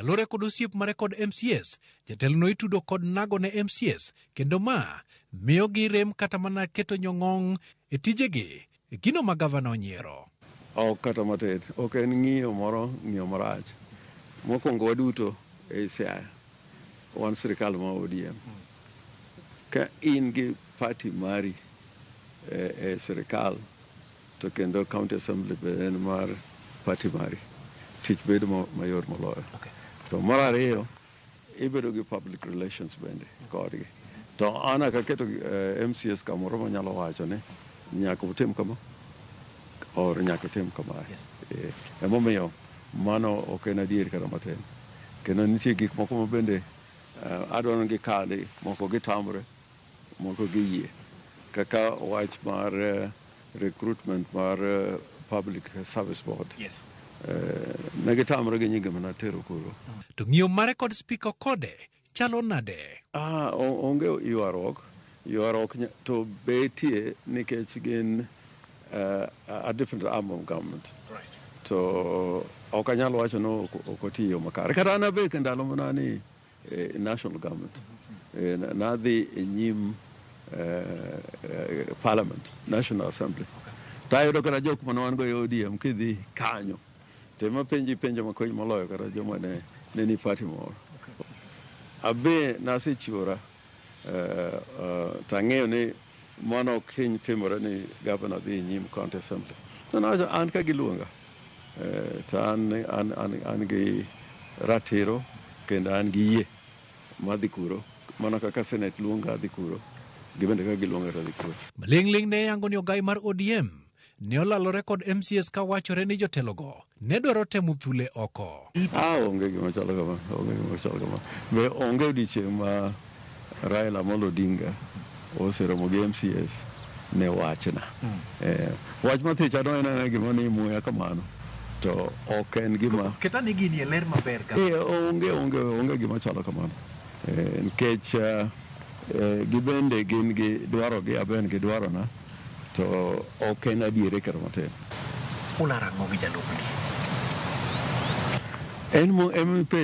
Kalore kod osiep mare kod MCAs, jatelono itudo kod nago ne MCAs, kendo ma miyo gi rem kata mana keto nyong'ong e tijegi e gino ma gavana onyiero. Ok kata matin, ok en ng'iyo marach. Mokwongo waduto e Siaya, wan sirikal ma ODM. Ka in gi party mari e sirikal, to kendo county assembly be en mar party mari, tich bedo mayor moloyo. To mar ariyo, ibedo gi public relations bende kodgi. To ana kaketo MCAs kamoro manyalo wacho ni nyaka utim kama, or nyaka utim kama. Emomiyo mano ok en adier kata matin. Kendo nitie gik moko ma bende adwaro gi kali, moko gitamre, moko giyie. Kaka wach mar recruitment mar Public Service Board. Negitamre gi nyinge mana tero kuro. To ng'iyo mare kod Speaker Kode chalo nade? Onge ywaruok to betie nikech gin a different arm of government. To ok anyal wacho no ok otiyo makare. Kata an abe ke ndalo mana ni national government. Nadhi e nyim Parliament, National Assembly. Tayudo kata jok mane wan go e ODM kidhi kanyo. Tema penjo makony moloyo kata joma ne ni party moro. Abe nasechiwora tang'eyo ni mano ok hiny timore ni governor dhi nyim county assembly. To an ka giluonga, to an gi ratiro kendo an gi yie madhi kuro. Mana kaka Senate luonga dhi kuro. Gibende ka giluonga dhi kuro. Maling'ling ne yango ni ogai mar ODM ne olalore kod MCAs ka wachore ni jotelogo ne dwaro temo thule oko. Onge gima chalo kama. Be onge odiochieng' ma Raila Odinga oseromo gi MCAs ne wachna. Wach ma thicha no en gima ni muya kamano. To ok en gima keta ni gini ler maber ka. Onge gima chalo kamano. Nikech gibende gin gi dwaro gi aben gi dwaro na. To ok en adiere kata matin. Ularango gi jalupni. En MP